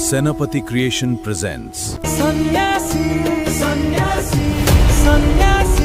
Senapati Creation presents Sannyasi, sannyasi, sannyasi.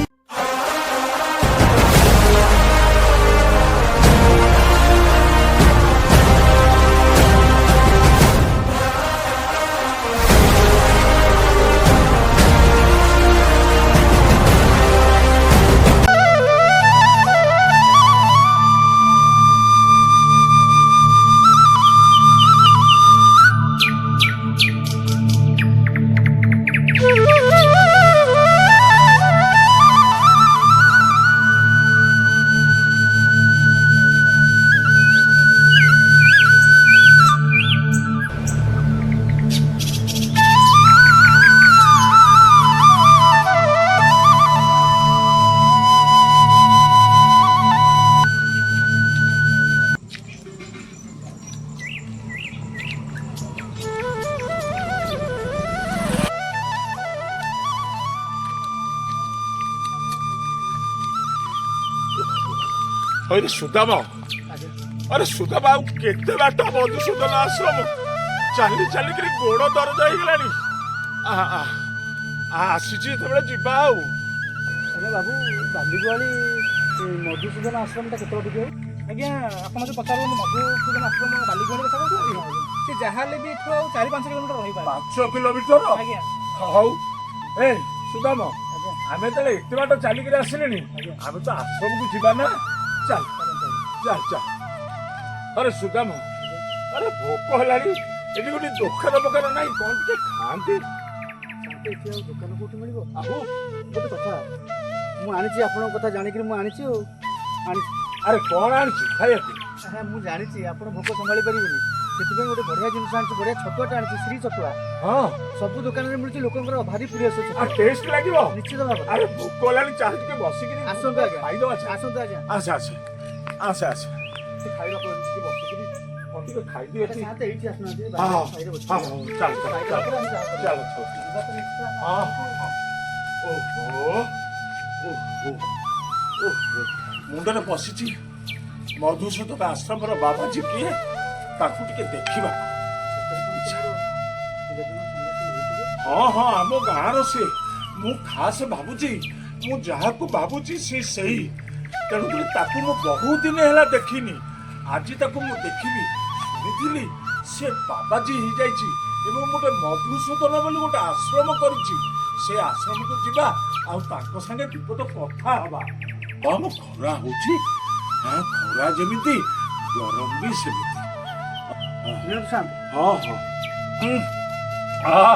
अरे सुदामा अरे सुदामा केते बाट मधुसूदन आश्रम चली चली कर गोड़ दरज हो गलानी आसीची तबले जिबा आउ अरे बाबू बालीगुआली मधुसूदन आश्रम केत टे आज्ञा आप मत पचार मधुसूदन आश्रम बालीगुआली कथा कहते सी जहाँ भी इठू 4-5 किलोमीटर रही 5 किलोमीटर आज्ञा हौ ए सुदामा आमे तले एते बाट चली कर आसिलेनी आमे तो आश्रम को जिबा ना चल चल चल अरे सुदामा अरे भोक हलानी एटी गोटे दुकान बकार ना कौन टे खाती दुकान कौट मिल आहू गोटे कथा मुझे आप कथा जानिक मुझे अरे कौन आनी खाया हाँ मुझे जानी आप भोक संभाली पारे से गोटे बढ़िया जिन आनी बढ़िया छतुआटा आनी श्री छतुआ हाँ सब दुकान में मिलूँ लोक भारी प्रिय से टेस्ट लगे निश्चित भाव अरे भोक हलानी चल टे बसिक आसतु आज्ञा खाईद आसतु आज्ञा आसे आसे आसे आसे खाଇବା ପରେ ବସିକିରି ଅଧିକ ଖାଇଦିଅ ଏଠି ସାଥେ ଏଇଠି ଆସୁନାହାନ୍ତି ହଁ ବାହାରେ ବସି ହଁ ଚାଲ ଚାଲ ଚାଲ ଚାଲ ଓହୋ ଓହୋ ମୁଣ୍ଡରେ ବସିଛି ମଧୁସୂଦନ ଆଶ୍ରମର ବାବାଜୀ କିଏ ତାକୁ ଟିକେ ଦେଖିବା ହଁ ହଁ ଆମ ଗାଁର ସେ ମୁଁ ଖାସ ଭାବୁଛି ମୁଁ ଯାହାକୁ ଭାବୁଛି ସେ ସେଇ ତେଣୁକରି ତାକୁ ମୁଁ ବହୁତ ଦିନ ହେଲା ଦେଖିନି ଆଜି ତାକୁ ମୁଁ ଦେଖିବି ଶୁଣିଥିଲି ସେ ବାବାଜୀ ହେଇଯାଇଛି ଏବଂ ଗୋଟେ ମଧୁସୂଦନ ବୋଲି ଗୋଟେ ଆଶ୍ରମ କରିଛି ସେ ଆଶ୍ରମକୁ ଯିବା ଆଉ ତାଙ୍କ ସାଙ୍ଗେ ବିପଦ କଥା ହବା କମ ଖରା ହଉଛି ଖରା ଯେମିତି ଗରମ ବି ସେମିତି ହଁ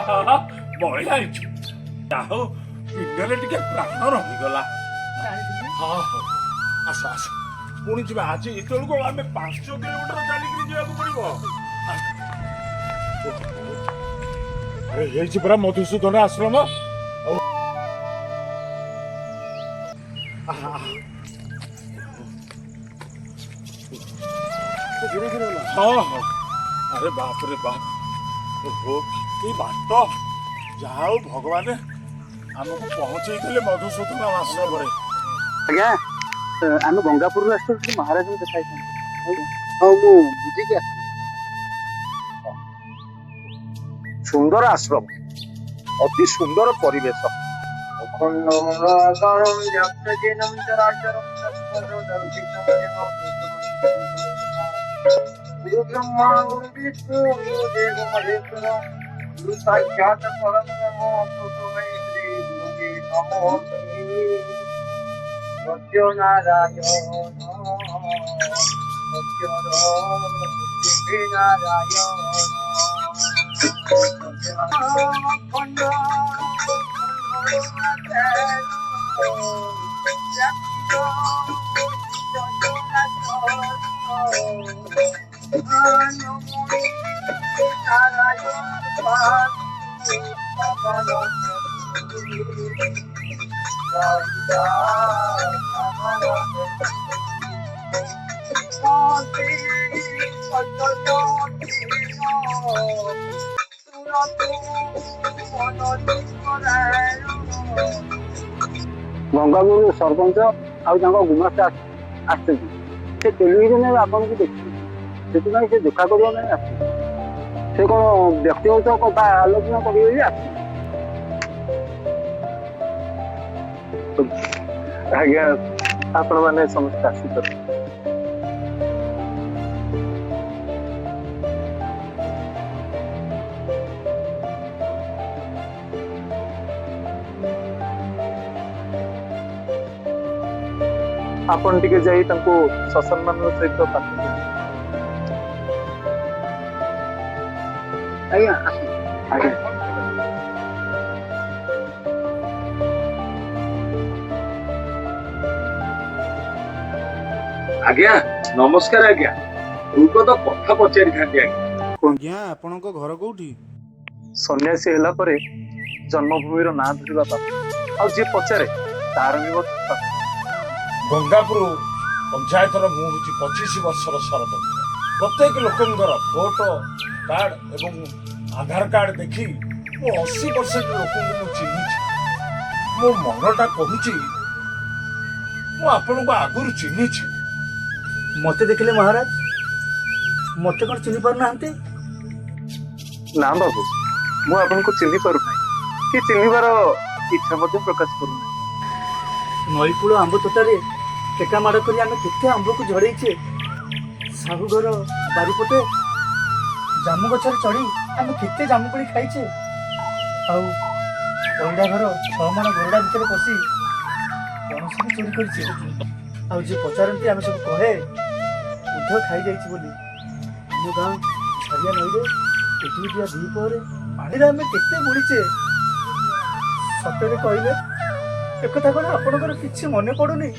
ହଁ ବଢିଆ ହେଇଛୁ ଯାହା ପିଣ୍ଡରେ ଟିକେ ପ୍ରାଣ ରହିଗଲା ହଁ ହଁ ଆସ ଆସ ପୁଣି ଯିବା ଆଜି ଏତେବେଳକୁ ଆମେ 5 କିଲୋମିଟର ଚାଲିକିରି ଯିବାକୁ ପଡିବ ହେଇଛି ପରା ମଧୁସୂଦନ ଆଶ୍ରମ ହଁ ହଁ ଆରେ ବାପରେ ବାପ କି ବାଟ ଯାହା ହଉ ଭଗବାନ ଆମକୁ ପହଞ୍ଚେଇଥିଲେ ମଧୁସୂଦନ ଆଶ୍ରମରେ ଆଜ୍ଞା ଆମେ ଗଙ୍ଗାପୁରରୁ ଆସିଛୁ ମହାରାଜଙ୍କୁ ଦେଖାଇଥାନ୍ତି ହଉ ମୁଁ ବୁଝିକି ଆସିବି ସୁନ୍ଦର ଆଶ୍ରମ ଅତି ସୁନ୍ଦର ପରିବେଶ সত্য নারায়ণ সত্য নারায়ণ খণ্ড गंगापुर सरपंच आउ गुमास्ता आसते से टेलीविजन आपको देखिए से देखा करने ସେ କ'ଣ ବ୍ୟକ୍ତିଗତ କଥା ଆଲୋଚନା କରିବେ ଯେ ଆଜ୍ଞା ଆପଣମାନେ ସମସ୍ତେ ଆସିପାର। ଆପଣ ଟିକେ ଯାଇ ତାଙ୍କୁ ସସମ୍ମାନର ସହିତ ପାଠ ଆଜ୍ଞା ଆଜ୍ଞା ଆଜ୍ଞା ନମସ୍କାର ଆଜ୍ଞା। ତ କଥା ପଚାରିଥାନ୍ତି ଆଜ୍ଞା। ଆଜ୍ଞା ଆପଣଙ୍କ ଘର କୋଉଠି? ସନ୍ନ୍ୟାସୀ ହେଲା ପରେ ଜନ୍ମଭୂମିର ନାଁ ଧରିବା ପାପ, ଆଉ ଯିଏ ପଚାରେ ତାର ବି ପାପ। ଗଙ୍ଗାପୁର ପଞ୍ଚାୟତର ମୁଁ ହେଉଛି 25 ବର୍ଷର ସରପଞ୍ଚ। ପ୍ରତ୍ୟେକ ଲୋକଙ୍କର ଭୋଟ କାର୍ଡ ଏବଂ ଆଧାର କାର୍ଡ ଦେଖି ମୁଁ 80% ଲୋକଙ୍କୁ ମୁଁ ଚିହ୍ନିଛି। ମୋ ମନଟା କହୁଛି ମୁଁ ଆପଣଙ୍କୁ ଆଗରୁ ଚିହ୍ନିଛି। ମତେ ଦେଖିଲେ ମହାରାଜ ମତେ କ'ଣ ଚିହ୍ନି ପାରୁନାହାନ୍ତି? ନା ବାବୁ, ମୁଁ ଆପଣଙ୍କୁ ଚିହ୍ନି ପାରୁନାହିଁ କି ଚିହ୍ନିବାର ଇଚ୍ଛା ମଧ୍ୟ ପ୍ରକାଶ କରୁନାହିଁ। ନଈକୂଳ ଆମ୍ବ ତୋଟାରେ ଟେକା ମାଡ଼ କରି ଆମେ କେତେ ଆମ୍ବକୁ ଝଡ଼େଇଛେ। ସାହୁ ଘର ବାରିପଟେ ଜାମୁ ଗଛରେ ଚଢ଼ି ଆମେ କେତେ ଜାମୁକୋଳି ଖାଇଛେ। ଆଉ ପଇଡ଼ା ଘର 6 ମାଣ ଘରଡ଼ା ଭିତରେ ପଶି ପଣସ ବି ଚୋରି କରିଛେ। ଆଉ ଯିଏ ପଚାରନ୍ତି ଆମେ ସବୁ କହେ ଉଧ ଖାଇଯାଇଛି ବୋଲି। ଆମ ଗାଁ ଛାଡ଼ିଆ ନଈରେ ଉଠୁଟିଆ ଦ୍ୱିପହରେ ପାଣିରେ ଆମେ କେତେ ବୁଡ଼ିଛେ। ସତରେ କହିଲେ ଏକଥା କ'ଣ ଆପଣଙ୍କର କିଛି ମନେ ପଡ଼ୁନି?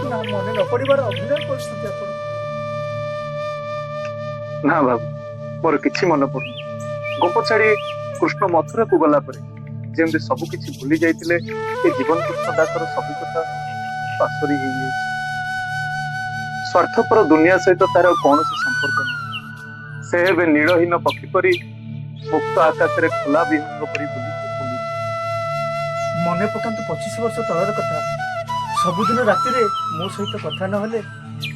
ନା ମନେ ନ ପଡ଼ିବାର ଅଭିନୟ କରୁଛନ୍ତି ଆପଣ? ନା ବାବୁ, ମୋର କିଛି ମନେ ପଡୁନି। ଗୋପ ଛାଡି କୃଷ୍ଣ ମଥୁରାକୁ ଗଲା ପରେ ଯେମିତି ସବୁ କିଛି ଭୁଲି ଯାଇଥିଲେ, ଏ ଜୀବନ କୃଷ୍ଣ ଦାସର ସବୁ କଥା ପାଶୋରି ହେଇଯାଇଛି। ସ୍ୱାର୍ଥପର ଦୁନିଆ ସହିତ ତାର କୌଣସି ସମ୍ପର୍କ ନାହିଁ। ସେ ଏବେ ନୀଳହୀନ ପକ୍ଷୀ ପରି ମୁକ୍ତ ଆକାଶରେ ଖୋଲା ବିହଙ୍ଗ ପରି ବୁଲୁଛି। ମନେ ପକାନ୍ତୁ 25 ବର୍ଷ ତଳର କଥା। ସବୁଦିନ ରାତିରେ ମୋ ସହିତ କଥା ନହେଲେ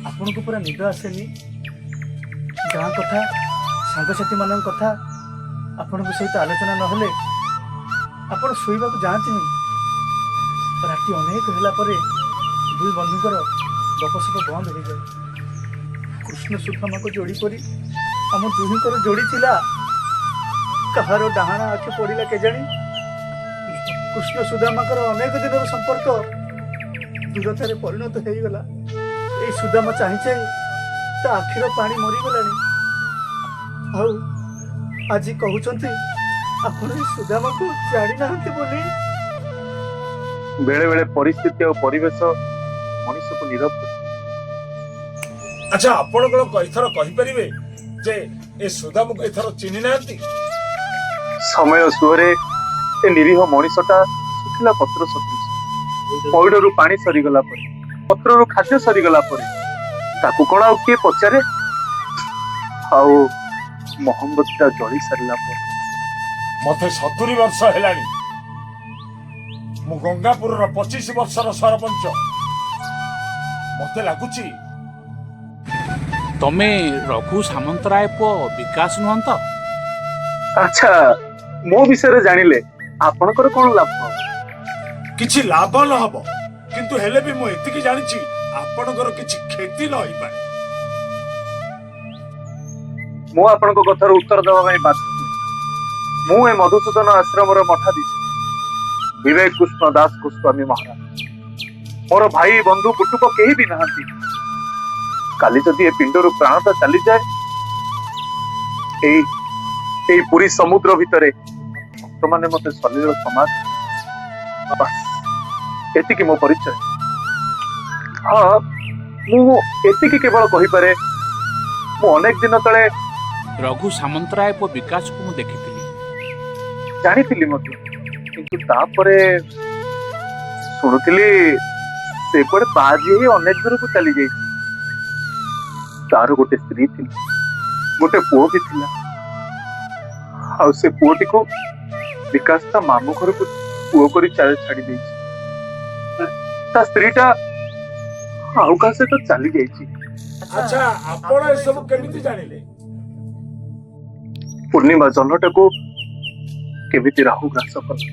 ଆପଣଙ୍କୁ ପୁରା ନିଦ ଆସେନି। ଗାଁ କଥା, ସାଙ୍ଗସାଥିମାନଙ୍କ କଥା ଆପଣଙ୍କ ସହିତ ଆଲୋଚନା ନହେଲେ ଆପଣ ଶୋଇବାକୁ ଯାଆନ୍ତିନି। ରାତି ଅନେକ ହେଲା ପରେ ଦୁଇ ବନ୍ଧୁଙ୍କର ଗପସପ ବନ୍ଦ ହେଇଯାଏ। କୃଷ୍ଣ ସୁଦାମାଙ୍କ ଯୋଡ଼ି ପରି ଆମ ଦୁହିଁଙ୍କର ଯୋଡ଼ି ଥିଲା। କାହାର ଡାହାଣ ଆଖି ପଡ଼ିଲା କେଜାଣି। କୃଷ୍ଣ ସୁଦାମାଙ୍କର ଅନେକ ଦିନର ସମ୍ପର୍କ ଦୂରତାରେ ପରିଣତ ହେଇଗଲା। ଏଇ ସୁଦାମା ଚାହିଁ ଚାହିଁ ତା ଆଖିର ପାଣି ମରିଗଲାଣି। ଆଉ ଆଜି କହୁଛନ୍ତି ଆପଣ ଏଇ ସୁଦାମାକୁ ଜାଣିନାହାନ୍ତି ବୋଲି। ବେଳେ ବେଳେ ପରିସ୍ଥିତି ଆଉ ପରିବେଶ ମଣିଷକୁ ନୀରବ କରେ। ଆଚ୍ଛା, ଆପଣ କ'ଣ ଏଥର କହିପାରିବେ ଯେ ଏ ସୁଦାମକୁ ଏଥର ଚିହ୍ନି ନାହାନ୍ତି? ସମୟ ସୁଅରେ ଏ ନିରୀହ ମଣିଷଟା ଶୁଖିଲା ପତ୍ର ସଦୃଶ। ପଇଡରୁ ପାଣି ସରିଗଲା ପରେ, ପତ୍ରରୁ ଖାଦ୍ୟ ସରିଗଲା ପରେ ତାକୁ କ'ଣ ଆଉ କିଏ ପଚାରେ? ଆଉ ମହମ୍ମଦଟା ଜଳି ସାରିଲା ପରେ। ମତେ 70 ବର୍ଷ ହେଲାଣି। ମୁଁ ଗଙ୍ଗାପୁରର 25 ବର୍ଷର ସରପଞ୍ଚ। ମତେ ଲାଗୁଛି ତମେ ରଘୁ ସାମନ୍ତରାୟ ପୁଅ ବିକାଶ ନୁହନ୍ତ? ଆଚ୍ଛା, ମୋ ବିଷୟରେ ଜାଣିଲେ ଆପଣଙ୍କର କ'ଣ ଲାଭ ହବ? କିଛି ଲାଭ ନ ହବ, କିନ୍ତୁ ହେଲେ ବି ମୁଁ ଏତିକି ଜାଣିଛି ଆପଣଙ୍କର କିଛି କ୍ଷତି ନ ହେଇପାରେ। ମୁଁ ଆପଣଙ୍କ କଥାର ଉତ୍ତର ଦେବା ପାଇଁ ବାଧ୍ୟ ନୁହେଁ। ମୁଁ ଏ ମଧୁସୂଦନ ଆଶ୍ରମର ମଠାଧୀଶ ବିବେକ କୃଷ୍ଣ ଦାସ ଗୋସ୍ୱାମୀ ମହାରାଜ। ମୋର ଭାଇ ବନ୍ଧୁ କୁଟୁମ୍ବ କେହି ବି ନାହାନ୍ତି। କାଲି ଯଦି ଏ ପିଣ୍ଡରୁ ପ୍ରାଣଟା ଚାଲିଯାଏ, ଏଇ ପୁରୀ ସମୁଦ୍ର ଭିତରେ ଭକ୍ତମାନେ ମତେ ସଲିଳ ସମାଜ। ଏତିକି ମୋ ପରିଚୟ। ହଁ, ମୁଁ ଏତିକି କେବଳ କହିପାରେ, ମୁଁ ଅନେକ ଦିନ ତଳେ ରଘୁ ସାମନ୍ତରାୟ ପୁଅ ବିକାଶକୁ ମୁଁ ଦେଖିଥିଲି। ଜାଣିଥିଲି ମଧ୍ୟ, କିନ୍ତୁ ତାପରେ ଶୁଣୁଥିଲି ସେ କୁଆଡେ ବାଜି ହେଇ ଅନେକ ଦୂରକୁ ଚାଲି ଯାଇଛି। ତାର ଗୋଟେ ସ୍ତ୍ରୀ ଥିଲା, ଗୋଟେ ପୁଅ ବି ଥିଲା। ଆଉ ସେ ପୁଅଟିକୁ ବିକାଶ ତା ମାମୁଁ ଘରକୁ ପୁଅ କରି ଛାଡି ଦେଇଛି। ତା ସ୍ତ୍ରୀଟା ଆଉ କାହା ସହିତ ଚାଲି ଯାଇଛି। ଆଚ୍ଛା, ଆପଣ ଏସବୁ କେମିତି ଜାଣିଲେ? ପୂର୍ଣ୍ଣିମା ଜହ୍ନଟାକୁ କେମିତି ରାହୁ ଗ୍ରାସ କଲା।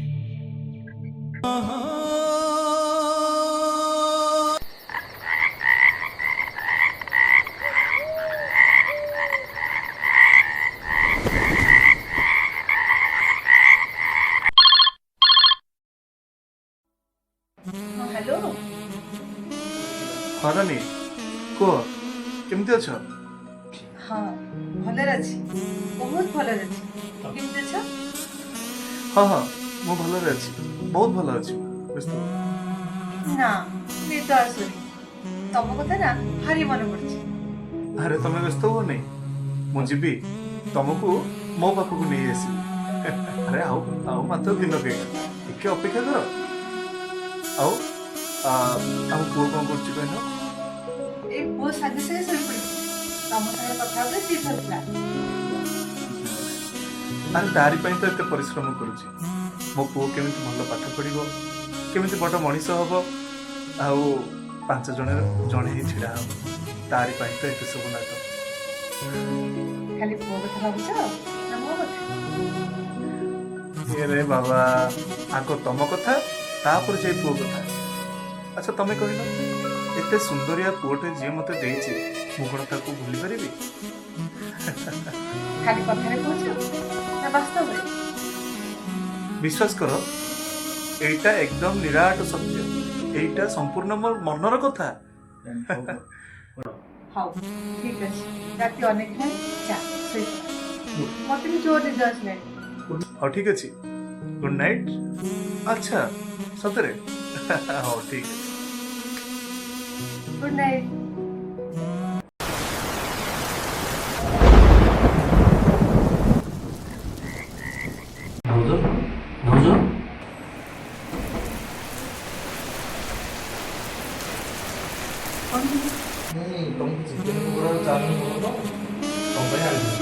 हेलो ହଁ ନାନୀ କୁହ କେମିତି ଅଛ? हाँ भलରେ ଅଛି ବହୁତ ଭଲରେ ଅଛି କେମିତି ଅଛ? ହଁ ହଁ ମୁଁ ଭଲରେ ଅଛି, ବହୁତ ଭଲ ଅଛି। ବ୍ୟସ୍ତ ହୁଅ। ନା ନିଦ ଆସୁନି ତମ କଥା ନା ଭାରି ମନେ ପଡୁଛି। ଆରେ ତମେ ବ୍ୟସ୍ତ ହୁଅ ନାହିଁ, ମୁଁ ଯିବି ତମକୁ ମୋ ପାଖକୁ ନେଇ ଆସିବି। ଆରେ ଆଉ ଆଉ ମାତ୍ର ଦିନକେ ଟିକେ ଅପେକ୍ଷା କର। ଆଉ ଆମ ପୁଅ କଣ କରୁଛି କହିଲ? ଏଇ ପୁଅ ସାଙ୍ଗେ ସାଙ୍ଗେ ଶୋଇପଡିଛି ତମ ସାଙ୍ଗରେ କଥା ହଉଥିଲେ ସିଏ ଧରିଥିଲା। ଆରେ ତାରି ପାଇଁ ତ ଏତେ ପରିଶ୍ରମ କରୁଛି। ମୋ ପୁଅ କେମିତି ଭଲ ପାଠ ପଢିବ, କେମିତି ବଡ଼ ମଣିଷ ହବ, ଆଉ 5 ଜଣରେ ଜଣେ ହିଁ ଛିଡା ହବ, ତାରି ପାଇଁ ତ ଏତେ ସବୁ ନାଟ। ଖାଲି ପୁଅ କଥା ଭାବୁଛ ନା ମୋ କଥା? ରେ ବାବା, ଆଗ ତମ କଥା ତାପରେ ଯାଇ ପୁଅ କଥା। ଆଚ୍ଛା ତମେ କହିଲ, ଏତେ ସୁନ୍ଦରିଆ ପୁଅଟେ ଯିଏ ମତେ ଦେଇଛି ମୁଁ କଣ ତାକୁ ଭୁଲି ପାରିବି? ଖାଲି କଥାରେ କହୁଛ ନା ବାସ୍ତବରେ? ବିଶ୍ୱାସ କର, ଏଇଟା ଏକଦମ ନିରାଟ ସତ୍ୟ, ଏଇଟା ସମ୍ପୂର୍ଣ୍ଣ ମୋ ମନର କଥା। ହଉ ଠିକ ଅଛି ରାତି ଅନେକ ହେଲାଣି ଯା ଶୋଇପଡ଼ ମତେ ବି ଜୋର ନିଦ ଆସିଲାଣି। ହଉ ଠିକ ଅଛି, ଗୁଡ୍ ନାଇଟ୍। ଆଚ୍ଛା ସତରେ? ହଉ ଠିକ ଅଛି। Good night.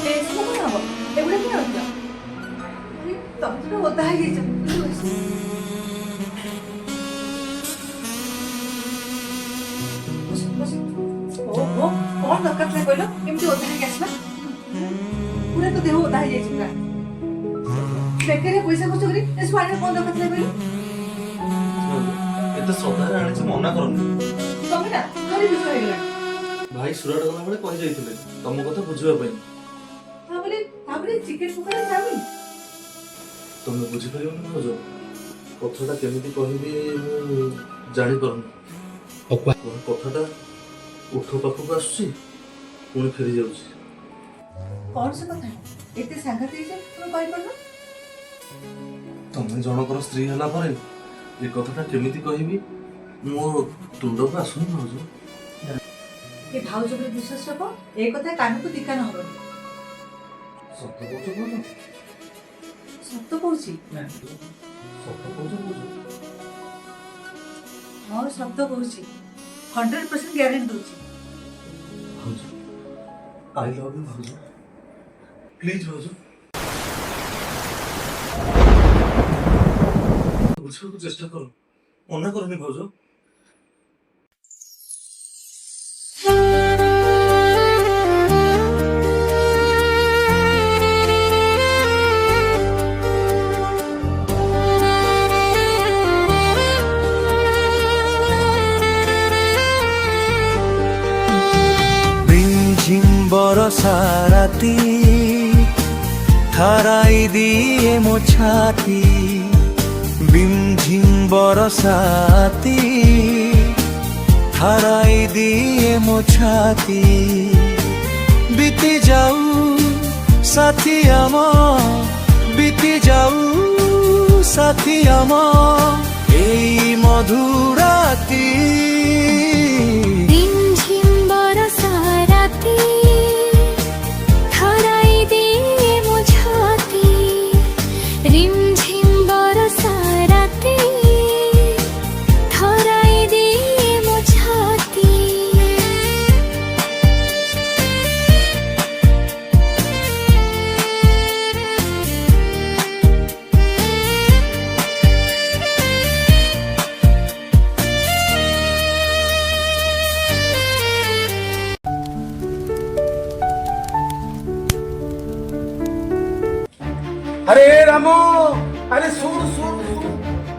ଏସବୁ କଣ ହବ? ଏଗୁଡ଼ା କିଏ ଆଣୁଛ? ତମେ ତ ଓଦା ହେଇଯାଇଛ। ଓହୋ କଣ ଦରକାର ଥିଲା କହିଲ ଏମିତି ଓଦା ହେଇକି ଆସିଲା? ପୁରା ତ ଦେହ ଓଦା ହେଇଯାଇଛି ପୁରା। ବେକାରିଆ ପଇସା ଖର୍ଚ୍ଚ କରି ଏସବୁ ଆଣିବା କଣ ଦରକାର ଥିଲା କହିଲ? ଏତେ ଶ୍ରଦ୍ଧାରେ ଆଣିଛି ମନା କରନି। ତମେ ନା ଭାରି ବିଷ ହେଇଗଲାଣି। ଭାଇ ସୁରାଟ ଗଲାବେଳେ କହି ଯାଇଥିଲେ ତମ କଥା ବୁଝିବା ପାଇଁ। ତାପରେ ଚିକେନ ପକୋଡା ଚାଉମିନ। ତମେ ବୁଝିପାରିବନି ଭାଉଜ, କଥାଟା କେମିତି କହିବି ମୁଁ ଜାଣିପାରୁନି। କଥାଟା ଉଠ ପାଖକୁ ଆସୁଛି ପୁଣି ଫେରି ଯାଉଛି। କଣ ସେ କଥା ଏତେ ସାଂଘାତିକ ଯେ ତମେ କହିପାରୁନ? ତମେ ଜଣଙ୍କର ସ୍ତ୍ରୀ ହେଲା ପରେ ଏ କଥାଟା କେମିତି କହିବି ମୋ ତୁଣ୍ଡକୁ ଆସୁନି ଭାଉଜ। ଏ ଭାଉଜ ଉପରେ ବିଶ୍ୱାସ ରଖ, ଏ କଥା କାନକୁ ଦିକାନ ହବନି। ସତ କହୁଛ ଭାଉଜ? ସତ କହୁଛି। ସତ କହୁଛ ଭାଉଜ? ହଁ ସତ କହୁଛି, 100% ଗ୍ୟାରେଣ୍ଟି ଦଉଛି। ଭାଉଜ ଆଇ ଲଭ୍ ୟୁ ଭାଉଜ, ପ୍ଲିଜ ଭାଉଜ ବୁଝିବାକୁ ଚେଷ୍ଟା କର, ମନା କରନି ଭାଉଜ। बरसा राती थराई दिए मो छाती, बिमझिम बरसाती थराई दिए मो छाती। बीती जाऊ साथी आम, बीती जाऊ साथी आम एई मधुराती। अरे राम अरे सुन सुन सुन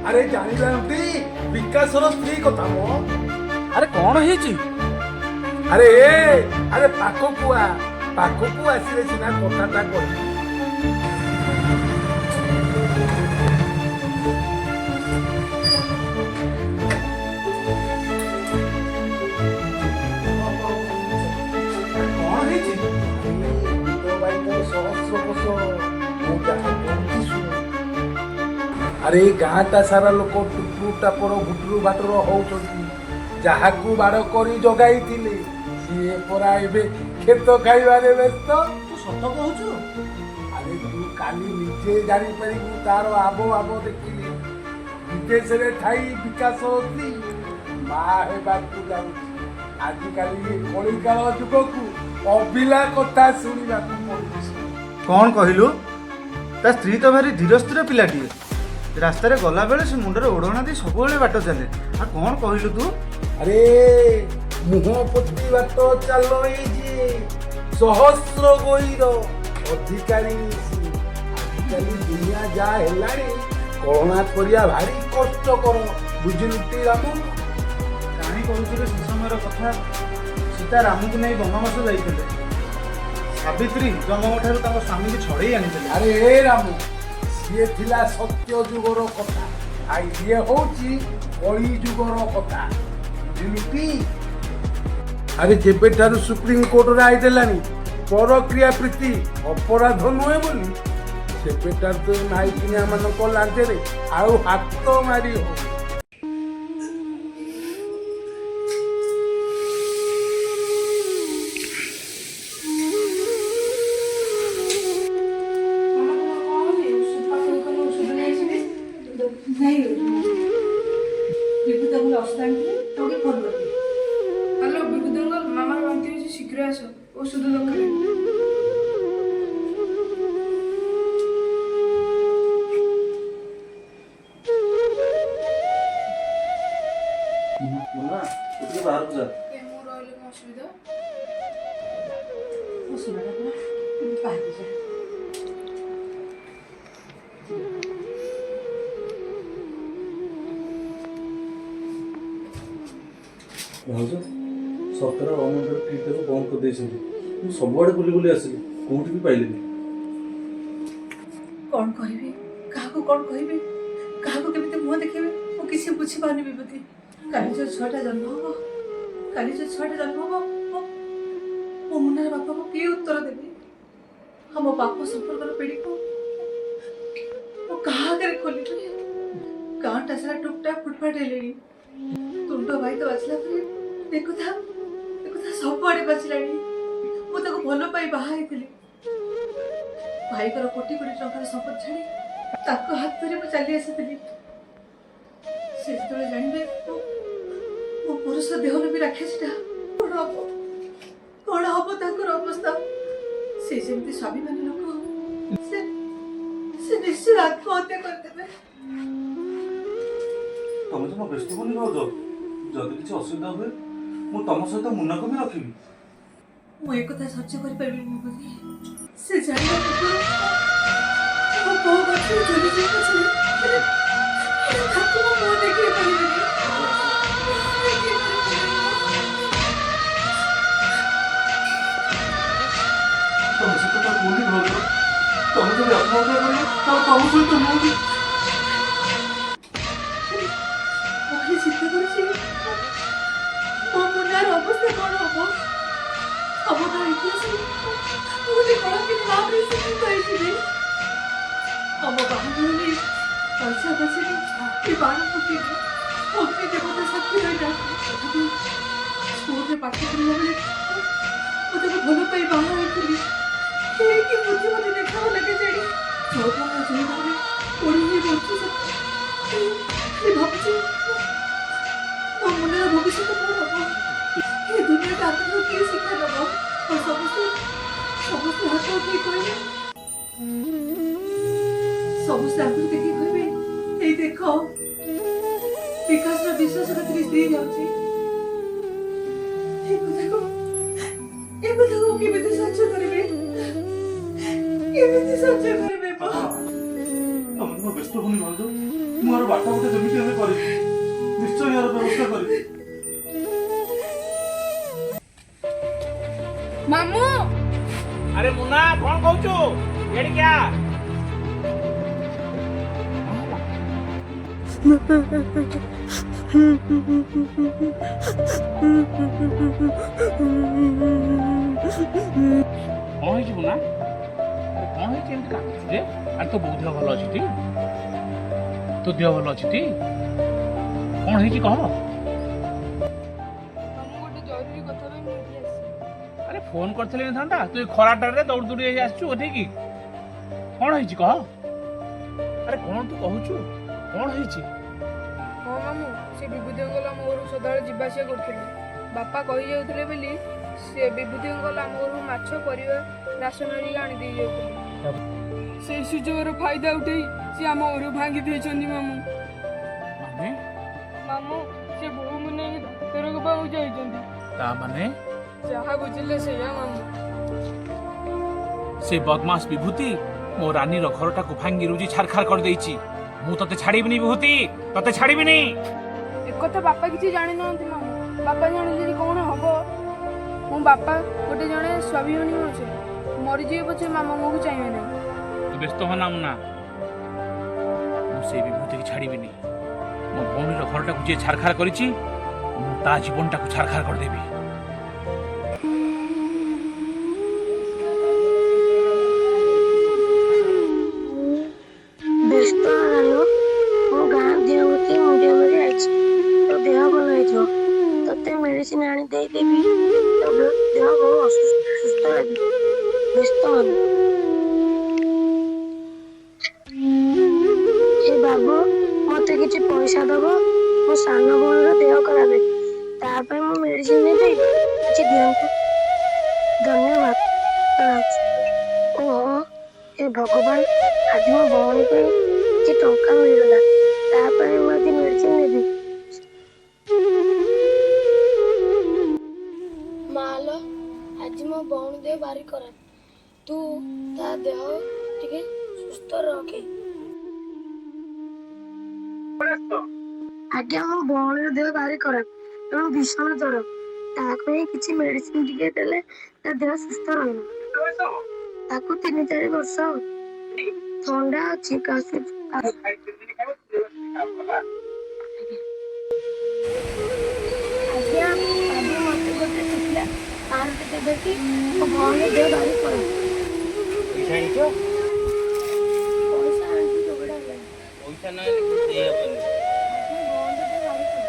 अरे जानी विकासर स्त्री कथा मो ଆରେ କ'ଣ ହେଇଛି? अरे अरे पाखकू आसिले सिना कथाटा कहि କ'ଣ ହେଇଛି? अरे गाँटा सारा लोक टुटू टापर भुटरू भाटर होउछंती ଯାହାକୁ ବାଡ଼ କରି ଜଗାଇଥିଲେ ସିଏ ପରା ଏବେ କ୍ଷେତ ଖାଇବାରେ ବ୍ୟସ୍ତ। ତୁ ସତ କହୁଛୁ? ଆରେ ତୁ କାଲି ନିଜେ ଜାଣିପାରିବୁ ତାର ଆବ ଦେଖିଲି ବିଦେଶରେ ଥାଇ ବିକାଶ ସ୍ତ୍ରୀ ମା ହେବାକୁ ଯାଉଛି। ଆଜିକାଲି ଏ କଳିକାଳ ଯୁଗକୁ ଅବିଲା କଥା ଶୁଣିବାକୁ ପଡୁଛି। କ'ଣ କହିଲୁ? ତା ସ୍ତ୍ରୀ ତ ଭାରି ଧୀର ସ୍ଥିର ପିଲାଟିଏ। ରାସ୍ତାରେ ଗଲାବେଳେ ସେ ମୁଣ୍ଡରେ ଓଢ଼ଣା ଦେଇ ସବୁବେଳେ ବାଟ ଚାଲେ। ଆଉ କ'ଣ କହିଲୁ ତୁ? अरे मुह पति बात चाल सहस्र गोईर अधिकारी आजिकल दुनिया जा हेलानी कल्पना करिया भारी कष्टकर बुझुलुटी राम କାହିଁ କହୁଥିଲେ ସେ ସମୟର କଥା? ସୀତା ରାମକୁ ନେଇ ବନବାସ ଯାଇଥିଲେ। ସାବିତ୍ରୀ ଜମଙ୍କଠାରୁ ତାଙ୍କ ସ୍ୱାମୀକି ଛଡ଼େଇ ଆଣିଥିଲେ। अरे ए राम सीए थिला सत्य जुगर कथा आ ये होची कली जुगर कथा बुझुलुटी। अरे जेबेठारू सुप्रीम कोर्ट राय देलानी परक्रिया प्रीति अपराध नुहे बोली सेबेठारू तो नायकिनिया मानक लांचरे आउ हाथ मारी हो। ହ୍ୟାଲୋ ବିଭୁଦଙ୍କ ମାମାର ବାନ୍ତି ହେଉଛି ଶୀଘ୍ର ଆସ ଔଷଧ ଦରକାର। ମୁନା ଟିକେ ବାହାରକୁ ଯା। ମୁଁ ରହିଲେ କ'ଣ ଅସୁବିଧା? ଭାଉଜ ସରକାର ଗଭର୍ଣ୍ଣମେଣ୍ଟର ଟ୍ରିଟ୍ଟାକୁ ବନ୍ଦ କରିଦେଇଛନ୍ତି। ମୁଁ ସବୁଆଡ଼େ ବୁଲି ଆସିଲି, କୋଉଠି ବି ପାଇଲିନି। କ'ଣ କହିବି କାହାକୁ କ'ଣ କହିବି କାହାକୁ କେମିତି ମୁହଁ ଦେଖେଇବି ମୁଁ କିଛି ବୁଝିପାରୁନି ବିଭୂତି। କାଲି ଯୋଉ ଛୁଆଟା ଜନ୍ମ ହବ ମୋ ମୁନାର ବାପାକୁ କିଏ ଉତ୍ତର ଦେବି? ଆଉ ମୋ ବାପ ସମ୍ପର୍କର ପିଢ଼ିକୁ ମୁଁ କାହା ଆଗରେ ଖୋଲିବି? ଗାଁଟା ସାରା ଟୁକଟା ଫୁଟଫାଟ ହେଲେଣି। ତୁଣ୍ଡ ଭାଇ ତ ବାଜିଲା ପରେ ଦେଖୁଥା ସବୁଆଡ଼େ ବାଜିଲାଣି। ମୁଁ ତାକୁ ଭଲ ପାଇ ବାହା ହେଇଥିଲି। ଭାଇଙ୍କର କୋଟି କୋଟି ଟଙ୍କାର ସମ୍ପତ୍ତି ଛାଡ଼ି ତାଙ୍କ ହାତ ଧରି ମୁଁ ଚାଲି ଆସିଥିଲି। ସେ ଯେତେବେଳେ ଜାଣିବେ ମୋ ପୁରୁଷ ଦେହଲୋଭୀ ରାକ୍ଷସୀଟା କ'ଣ ହବ ତାଙ୍କର ଅବସ୍ଥା? ସେ ଯେମିତି ସ୍ୱାଭିମାନୀ ଲୋକ ସେ ନିଶ୍ଚୟ ଆତ୍ମହତ୍ୟା କରିଦେବେ। ତମେ ଜମା ବ୍ୟସ୍ତ ହୁଅନି ଭାଉଜ, ଯଦି କିଛି ଅସୁବିଧା ହୁଏ ମୁଁ ତମ ସହିତ ମୁନାକୁ ବି ରଖିବି। ମୁଁ ଏକଥା ସହ୍ୟ କରିପାରିବିନି ବୋଲି ସେ ଜାଣିବା ପୂର୍ବରୁ ମୋ ବୋଉ ଗଛରେ ଝୁଲି ଯାଉଛି। ତାକୁ ମୁଁ ମୁହଁ ଦେଖେଇ ପାରିବିନି। ତମେ ସେ କଥା କୁହନି ଭାଉଜ, ତମେ ଯଦି ଆତ୍ମହତ୍ୟା କରିବ ତାହେଲେ ତମ ସହିତ ମୁଁ ବି। ଚିନ୍ତା କରୁଛି ମୋ ମୁନାର ଅବସ୍ଥା କ'ଣ ହବ? ସମଗ୍ର ଇତିହାସରେ ଗୋଟେ କଳଙ୍କିତ ଭାବରେ ସ୍ଥିତ ହେଇଯିବେ। ଆମ ବାହାଘର ନେଇ ପଇସା ବସିନି କି ବାଣ ଫୁଟିନି ଅଗ୍ନି ଦେବତା ସାକ୍ଷୀ ରହିନାହାନ୍ତି। ତଥାପି ସ୍କୁଲରେ ପାଠ ପଢ଼ିଲା ବେଳେ ମୁଁ ତାକୁ ଭଲ ପାଇ ବାହା ହେଇଥିଲି। କି ବୁଦ୍ଧି ମୋତେ ଦେଖାଗଲା କେଜାଣି ଯୌବନ ଜୀବନରେ ପଢ଼ି ବଞ୍ଚି ଭାବୁଛି ମୋ ମୁନାର ଭବିଷ୍ୟତ କ'ଣ ହବ? ଏ ଦୁନିଆଟା ଆପଣଙ୍କୁ କିଏ ଶିକ୍ଷା ଦେବ? ସମସ୍ତେ ହାତ ଉଠେଇ କହିବେ, ସମସ୍ତେ ଆଗରୁ ଦେଖି କହିବେ ଏଇ ଦେଖ ବିକାଶର ବିଶ୍ୱାସଘାତୀ ସ୍ତ୍ରୀ ଯାଉଛି। ଏ କଥାକୁ କେମିତି ସହ୍ୟ କରିବେ? ବ୍ୟସ୍ତ ହୁଅନି ଭାଉଜ, ମୁଁ ଆର ବାଟ ଗୋଟେ ଯେମିତି ହେଲେ କରିବି, ନିଶ୍ଚୟ ଏହାର ବ୍ୟବସ୍ଥା କରିବି। ମାମୁଁ ଆରେ ମୁନା କଣ କହୁଛୁ? ଏଠିକି ଆ। କଣ ହେଇଛି ମୁନା? କଣ ହେଇଛି ଏମିତି କାନ୍ଦୁଛୁ ଯେ? ଆରେ ତୋ ବୋଉ ଦେହ ଭଲ ଅଛି ଟି? ତୋ ଦେହ ଭଲ ଅଛି ଟି? କଣ ହେଇଛି କହ? ଆରେ ଫୋନ କରିଥିଲେ ହେଇଥାନ୍ତା, ତୁ ଏ ଖରାଟାରେ ଦୌଡ଼ି ଦୌଡ଼ି ହେଇ ଆସିଛୁ ଏଠିକି। କଣ ହେଇଛି କହ? ଆରେ କଣ ତୁ କହୁଛୁ? କଣ ହେଇଛି? ହଁ ମାମୁଁ, ସେ ବିଭୂତି ଅଙ୍କଲ ଆମ ଘରକୁ ସଦାବେଳେ ଯିବା ଆସିବା କରୁଥିଲେ। ବାପା କହିଯାଉଥିଲେ ବୋଲି ସେ ବିଭୂତି ଅଙ୍କଲ ଆମ ଘରକୁ ମାଛ, ପରିବା, ରାସନ ହେରିକା ଆଣି ଦେଇ ଯାଉଥିଲେ। ସେଇ ସୁଯୋଗର ଫାଇଦା ଉଠେଇ ସେ ଆମ ଘରକୁ ଭାଙ୍ଗି ଦେଇଛନ୍ତି ମାମୁଁ। ମାନେ? ମାମୁଁ, ସେ ବୋହୂକୁ ନେଇକି ଡାକ୍ତରଙ୍କ ପାଖକୁ ଯାଇଛନ୍ତି। ତା ମାନେ ଯାହା ବୁଝିଲେ ସେଇଆ ମାମୁଁ। ସେ ବଦମାସ ବିଭୂତି ମୋ ରାନୀର ଘରଟାକୁ ଭାଙ୍ଗି ରୁଜି ଛାରଖାର କରିଦେଇଛି। ମୁଁ ତତେ ଛାଡ଼ିବିନି ବିଭୂତି, ତତେ ଛାଡ଼ିବିନି। ଏକଥା ବାପା କିଛି ଜାଣିନାହାନ୍ତି ମାମୁଁ। ବାପା ଜାଣିଲେ ଯଦି କଣ ହବ? ମୋ ବାପା ଗୋଟେ ଜଣେ ସ୍ୱାଭିମାନୀ ମଣିଷ, ମରିଯିବେ ପଛେ ମାମୁଁକୁ ଚାହିଁବେ ନାହିଁ। ତୁ ବ୍ୟସ୍ତ ହନା ମୁନା, ମୁଁ ସେଇ ବିଭୂତିକି ଛାଡ଼ିବିନି। ମୋ ଭଉଣୀର ଘରଟାକୁ ଯିଏ ଛାରଖାର କରିଛି, ମୁଁ ତା ଜୀବନଟାକୁ ଛାରଖାର କରିଦେବି। ବ୍ୟସ୍ତ ହେଲାନି, ମୁଁ ଗାଁ ଦେହବତୀ ମୁଣ୍ଡିଆ ମାରି ଆଇଛି। ତୋ ଦେହ ଭଲ ହେଇଯିବ, ତତେ ମେଡିସିନ ଆଣି ଦେଇଦେବି। ତୋ ଦେହ ବହୁ ସୁସ୍ଥ ଲାଗିବ, ବ୍ୟସ୍ତ ହନି। ଏ ବାବୁ, ମତେ କିଛି ପଇସା ଦବ। ମୋ ସାନ ଭଉଣୀର ଦେହ ଖରାପ, ତା ପାଇଁ ମୁଁ ମେଡିସିନ ନେବି, କିଛି ଦିଅନ୍ତୁ। ଧନ୍ୟବାଦ। ଓହୋ, ଏ ଭଗବାନ, ଆଜି ମୋ ଭଉଣୀ ପାଇଁ କିଛି ଟଙ୍କା ମିଳିଗଲା, ତା ପାଇଁ ମୁଁ ଆଜି ମେଡିସିନ ନେବି। ମାଲୋ, ଆଜି ମୋ ଭଉଣୀ ଦେହ ଭାରି ଖରାପ, ତୁ ତା ଦେହ ଟିକେ ସୁସ୍ଥ ରଖେ। ଆଜ୍ଞା, ମୋ ଭଉଣୀର ଦେହ ଭାରି ଖରାପ ଏବଂ ଭୀଷଣ ଜ୍ୱର, ତା ପାଇଁ କିଛି ମେଡିସିନ ଟିକେ ଦେଲେ ତା ଦେହ ସୁସ୍ଥ ରହିବ। ତାକୁ 3-4 ବର୍ଷ ଥଣ୍ଡା ଅଛି, କାଶୁଛି। ଆଜ୍ଞା, ବାବୁ ମତେ ଗୋଟେ ଶୁଖିଲା ପାଣିଟେ ଦେବେ କି? ମୋ ଭଉଣୀର ଦେହ ଭାରି ଖରାପ। ପଇସା ଆଣିଛ? ପଇସା ଆଣିଛି ଯୋଗାଡ଼ ହେଲାଣି। ପଇସା ନ ହେଲେ କିଛି ଦେଇହବନି। ମୋ ଭଉଣୀର ଦେହ ଭାରି ଖରାପ।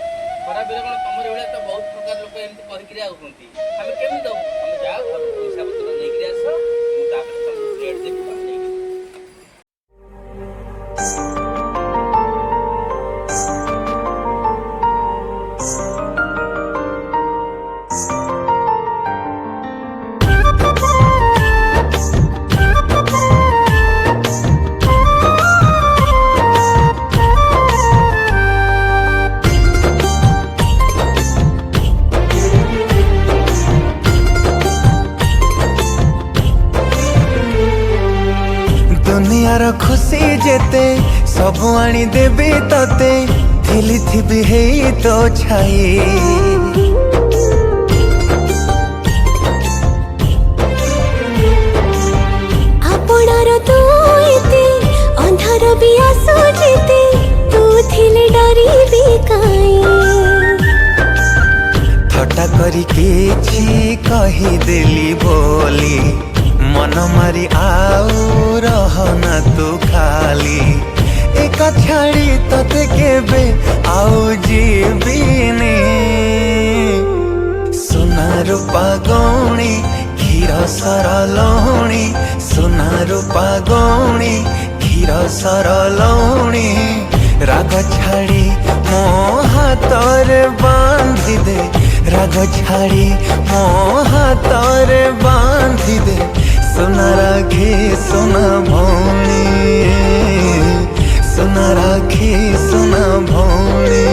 ଖରାପ ହେଲେ କଣ ତମର ଭଳିଆ ତ ବହୁତ ପ୍ରକାର ଲୋକ ଏମିତି କହିକିରି ଆଉଛନ୍ତି। ଆମେ କେମିତି ଦବୁ? ତମେ ଯାଅ, ଘରୁ ପଇସା ପତ୍ର ନେଇକିରି ଆସ, ମୁଁ ତାପରେ ତମକୁ ରେଟ୍ ଦେବି, ତମେ ନେଇକିରି। दुनियार खुशी जेते सब आनी देबी तते, थिली थिबी हेई तो छाई। आपणार तू इते अंधार भी आसो जेते, तू थिले डरी भी काई। थटा करी किछि कही देली बोली, मन मारी आउ रहना तू खाली। एका छाड़ी तते केबे आउ जीविनी। सोना रूपा गौणी क्षीर सरलौणी, सोना रूपा गौणी क्षीर सरलौणी। राग छाड़ी मो हातरे बांधी दे, राग छाड़ी मो हातरे बांधी दे। सोना राखी सोना भौणी, सोना राखी सोना भौणी।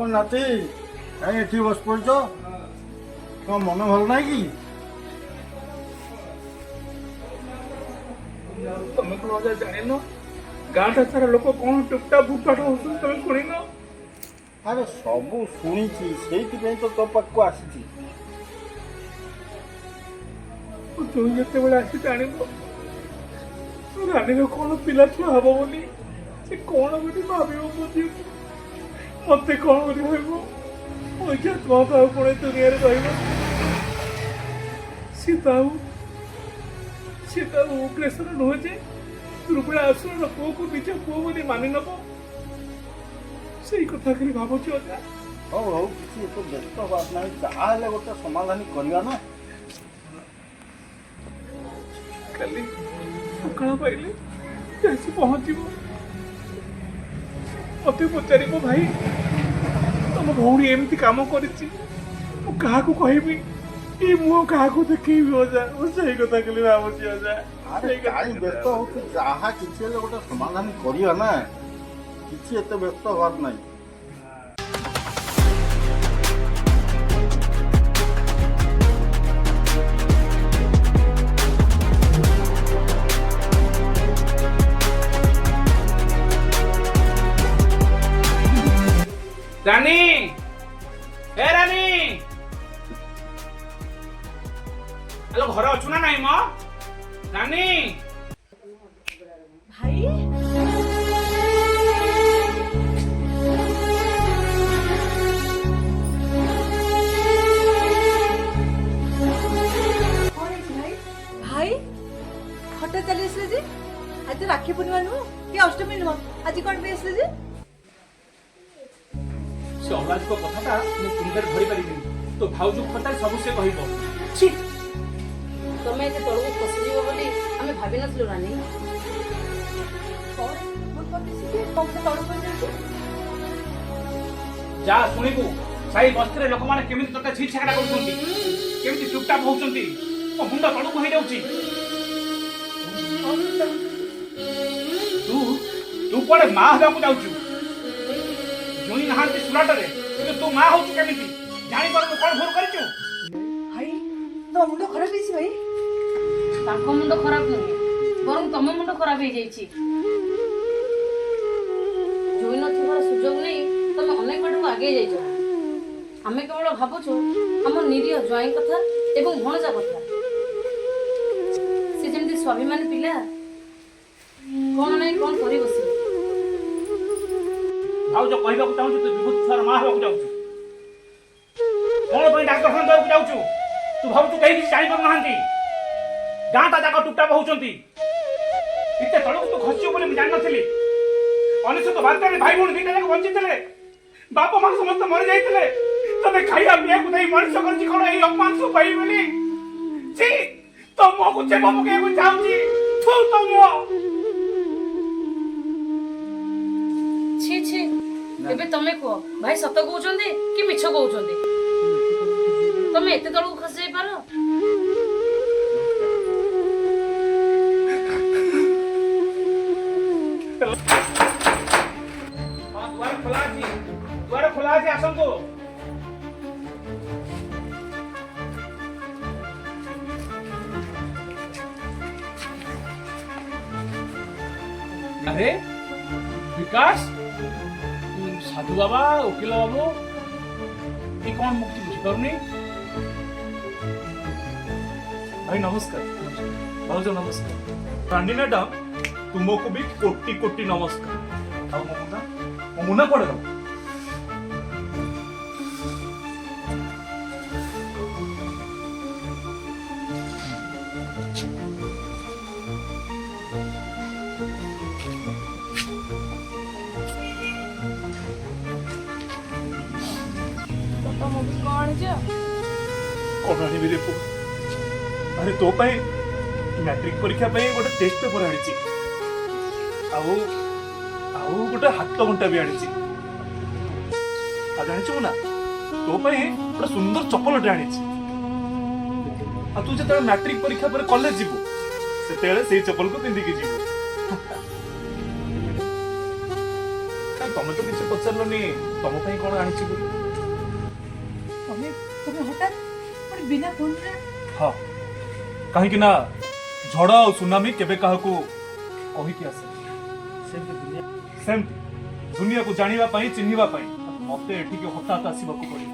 नाती, କାହିଁ ଏଠି ବସି ପଡ଼ିଛ? କ'ଣ ମନ ଭଲ ନାହିଁ କି? ତମେ କ'ଣ ଅଜା ଜାଣିନ ଗାଁଟା ସାରା ଲୋକ କ'ଣ ଟୁକଟା ଫୁଟପାଟ ହଉଛନ୍ତି ତମେ ଶୁଣିନ? ଆରେ ସବୁ ଶୁଣିଛି, ସେଇଥିପାଇଁ ତ ତୋ ପାଖକୁ ଆସିଛି। ତୁମେ ଯେତେବେଳେ ଆସି ଜାଣିବ ରାଣୀର କ'ଣ ପିଲା ଛୁଆ ହବ ବୋଲି ସେ କ'ଣ ବୋଲି ଭାବିବ ମୋ ଝିଅ ମତେ କ'ଣ କରି ଭାବିବ ପଇସା ତୁମ ଆଉ କ'ଣ ଏ ଦୁନିଆରେ ରହିବ? ସେ ତ ଆଉ ଉଗ୍ରେସର ନୁହେଁ ଯେ ଦୁର୍ବଳା ଆସୁର ପୁଅକୁ ନିଜ ପୁଅ ବୋଲି ମାନି ନେବ। ସେଇ କଥା ଖାଲି ଭାବୁଛି ଅଜା। ହଉ ହଉ, କିଛି ଏତେ ବ୍ୟସ୍ତ ହବାର ନାହିଁ, ଯାହା ହେଲେ ଗୋଟେ ସମାଧାନ କରିବା ନା। କାଲି ସକାଳ ପାଇଲେ ଆସି ପହଞ୍ଚିବ, ମତେ ପଚାରିବ ଭାଇ ତମ ଭଉଣୀ ଏମିତି କାମ କରିଛି ମୁଁ କାହାକୁ କହିବି, ଏ ମୁଁ କାହାକୁ ଦେଖେଇବି ଅଜା? ମୁଁ ସେଇ କଥା ଖାଲି ଭାବୁଛି ଅଜା। ଆରେ କାହିଁ ବ୍ୟସ୍ତ ହଉଛି, ଯାହା କିଛି ହେଲେ ଗୋଟେ ସମାଧାନ କରିବା ନା, କିଛି ଏତେ ବ୍ୟସ୍ତ ହବାର ନାହିଁ। ରାନୀ, ଏ ରାନୀ, ଆଲୋ ଘରେ ଅଛୁ ନା ନାହିଁ ମ? ରାନୀ ଭାଇ ଭାଇ ହଠାତ୍ ଚାଲି ଆସିଲେ ଯେ? ଆଜି ରାକ୍ଷୀ ପୂର୍ଣ୍ଣିମା ନୁହଁ କି ଅଷ୍ଟମୀ ନୁହଁ, ଆଜି କ'ଣ ପାଇଁ ଆସିଲେ ଯେ? ସେ ଅଲାଜଙ୍କ କଥାଟା ମୁଁ ତୁଣ୍ଡରେ ଧରି ପାରିବିନି। ତୋ ଭାଉଜ କଥା ସବୁ ସେ କହିବ। ଛି, ତମେ ଏତେ ତଳକୁ ଖସିଯିବ ବୋଲି ଆମେ ଭାବିନଥିଲୁ ରାନୀ। ଯା ଶୁଣିବୁ ସାଇ ବସ୍ତିରେ ଲୋକମାନେ କେମିତି ତତେ ଛି ଛାକରା କରୁଛନ୍ତି, କେମିତି ଚୁପଚାପ ହଉଛନ୍ତି, ମୋ ମୁଣ୍ଡ ତଳକୁ ହେଇଯାଉଛି। ତୁ କୁଆଡେ ମା ହେବାକୁ ଯାଉଛୁ? ଜୁଣି ନାହାନ୍ତି ସୁରାଟରେ, କିନ୍ତୁ ତୁ ମା ହଉଛୁ କେମିତି? ଜାଣିପାରୁନୁ କଣ ଭୁଲ କରିଛୁ? ଭାଇ ତମ ମୁଣ୍ଡ ଖରାପ ହେଇଛି ଭାଇ। ତାଙ୍କ ମୁଣ୍ଡ ଖରାପ ନୁହେଁ, ବରଂ ତମ ମୁଣ୍ଡ ଖରାପ ହେଇଯାଇଛି। ଜୁଇ ନଥିବାର ସୁଯୋଗ ନେଇ ତମେ ଅନେକ ବାଟକୁ ଆଗେଇ ଯାଇଛ। ଆମେ କେବଳ ଭାବୁଛୁ ଆମ ନିରୀହ ଜ୍ୱାଇଁ କଥା ଏବଂ ଭଣଜା କଥା। ସେ ଯେମିତି ସ୍ୱାଭିମାନୀ ପିଲା, କଣ ନାହିଁ କଣ କରି ବସିବେ। ଭାଉଜ କହିବାକୁ ଚାହୁଁଛୁ ତୁ ବିଭୂତି ଛୁଆର ମା ହେବାକୁ ଯାଉଛୁ? କଣ ପାଇଁ ଡାକ୍ତରଖାନା ଦେବାକୁ ଯାଉଛୁ? ତୁ ଭାବୁଛୁ କେହି କିଛି ଜାଣିପାରୁନାହାନ୍ତି? ଗାଁଟା ଯାକ ଟୁକଟାପ ହଉଛନ୍ତି। ଏତେ ତଳକୁ ତୁ ଖସିବୁ ବୋଲି ମୁଁ ଜାଣିନଥିଲି। 19 ବାତ୍ୟାରେ ଭାଇ ଭଉଣୀ ଦିଟା ଯାକ ବଞ୍ଚିଥିଲେ, ବାପା ମା ସମସ୍ତେ ମରି ଯାଇଥିଲେ। ତତେ ଖାଇବା ପିଇବାକୁ ଦେଇ ମଣିଷ କରିଛି କଣ ଏଇ ଅପମାନ ସବୁ ପାଇ ବୋଲି? ଛି, ତୋ ମୁହଁକୁ ଚେପ ପକେଇବାକୁ ଚାହୁଁଛି। ତୁ ତୋ ମୁହଁ। ଛି ଛି, ଏବେ ତମେ କୁହ ଭାଇ ସତ କହୁଛନ୍ତି କି ମିଛ କହୁଛନ୍ତି? ତମେ ଏତେ ତଳକୁ ଖସି ଯାଇପାର? ଦୁଆର ଖୋଲା ଅଛି, ଆସନ୍ତୁ। अरे विकास, साधु बाबा, वकील बाबू, ये कौन मुक्ति बुझीपारुनी? भाई नमस्कार। भाउज नमस्कार। रानी मैडम तुमको भी कोटि कोटि नमस्कार। ଆଉ ମୋ ମୁନା କୁଆଡ଼େ ଗଲା? କଣ ଆଣିବି ରେ ପୁଅ? ଆରେ ତୋ ପାଇଁ ମ୍ୟାଟ୍ରିକ ପରୀକ୍ଷା ପାଇଁ ଗୋଟେ ଟେଷ୍ଟ ପେପର ଆଣିଛି, ଆଉ ଗୋଟେ ହାତ ଘଣ୍ଟା ବି ଆଣିଛି। ଆଉ ଜାଣିଛୁ ନା ତୋ ପାଇଁ ଗୋଟେ ସୁନ୍ଦର ଚପଲଟେ ଆଣିଛି। ଆଉ ତୁ ଯେତେବେଳେ ମ୍ୟାଟ୍ରିକ ପରୀକ୍ଷା ପରେ କଲେଜ ଯିବୁ ସେତେବେଳେ ସେଇ ଚପଲକୁ ପିନ୍ଧିକି ଯିବୁ। ତମେ ତ କିଛି ପଚାରିଲନି ତମ ପାଇଁ କଣ ଆଣିଛି ବୋଲି। ତମେ ହଠାତ୍ बिना फोन रे हाँ कहीं ना झड़ और सुनामी केबे काहकू कही कि आसे सेमती दुनिया को जानिबा पई चिन्हिबा पई मते एठी के हठात आसीबाकू पड़ियो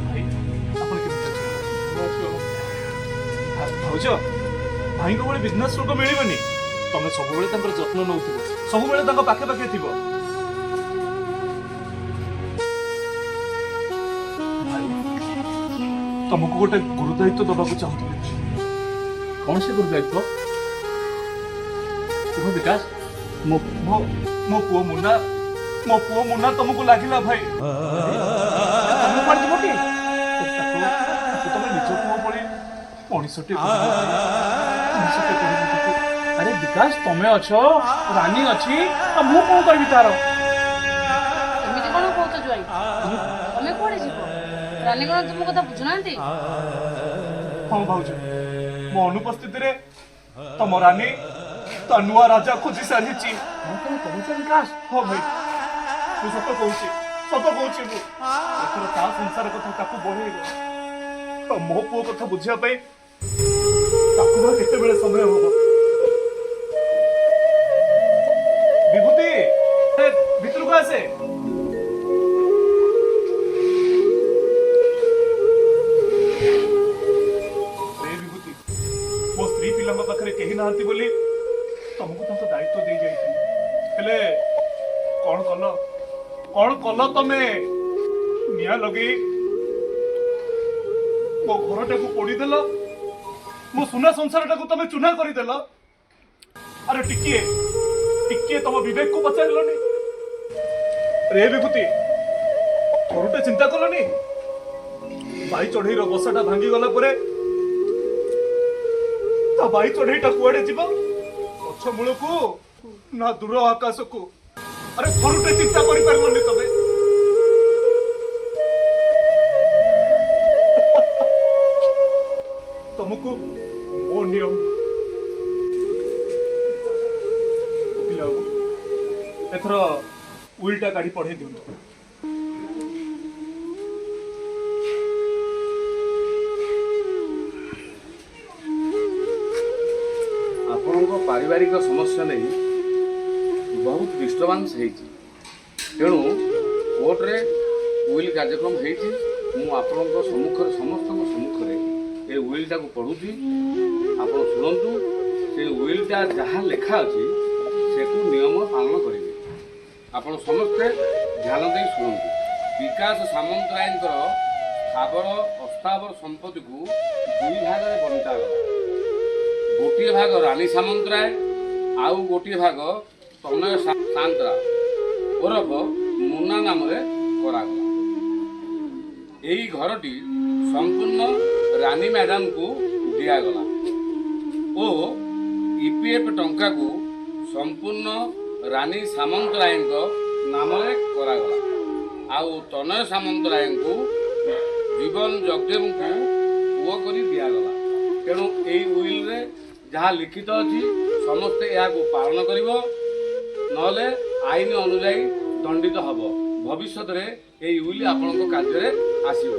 भाई आपण के भाउज भाई को बड़े बिजनेस लोक मिलिबनी तमे सब बेले तंकर जत्न नउथिबो सब बेले तंक पाखे पाखे थिबो तुमको गोटे गुरु दायित्व दबाक चाहूँ कौन से गुरु दायित्व तुम विकास मो मो मो पुओ मुन्ना तुमको लागिला भाई तुम पड़ जीवो कि तुम निज पुओ पड़ी मनीषटे अरे विकास तुम्हें अच्छो रानी अच्छी तो मु कौन कहबी तार एमिति कोन कहत जोई तमे कोड़े जीवो रानी कोन तुम कथा बुझुनांती हाँ भाउज मो अनुपस्थित रे तम रानी तो नुआ राजा खोजी सारी तुम कहूछ विकास हाँ भाई तू सत कहूची मु एथर ता संसार कथा ताकू बढ़ेगा तो मो पुओ कथा बुझिया पई ताकू बा केते बेले समय होबो विभूति भितर को आसे विभूति मो स्त्री पिला पाखे कही ना बोली तुमको तुम दायित्व दे जाइए कौन कल तमे निया लगे मो घर टाक पोड़ीदेल मो सुना संसार टाक तमे चुना करदेल अरे टिके तुम विवेक को पचारलनी रे विभूति थोड़े चिंता कलनी बाई चढ़ई बसाटा भांगी गला परे ता बाई चढ़ईटा कुआडे जीव गछ मूल को ना दूर आकाश को अरे थोड़े चिंता करि पारलनी तबे तुमको ओ नियम एथर उल्टा गाड़ी पढ़े दियो आपण पारिवारिक समस्या नहीं बहुत डिस्टर्बांस होती तेणु कोर्टे उइल कार्यक्रम होती मुझे सम्मुख समस्त सम्मुखें ये उइलटा को पढ़ुची आप शुणु से उइलटा जहाँ लेखा अच्छी से नियम पालन करेंगे आपण समस्ते ध्यान दे शुणु विकास सामंतराय स्थावर अस्थावर संपत्ति को दुई भाग में बंटा गला गोटे भाग रानी सामंतराय आउ गोटे भाग तनय सांतरा ओरफ मुन्ना नाम करागला यही घरटी संपूर्ण रानी मैडम को दिगला और ईपीएफ टंका को संपूर्ण रानी सामंतराय नाम करागला आउ तनय सामंतराय को जीवन जगदेव को पुओ कर दिगला तेणु यही उइल रे जहाँ लिखित अच्छी समस्ते यहाँ पालन करिवो नले आईन अनुजाई दंडित हब भविष्य में यही उइल आपण कार्य आसो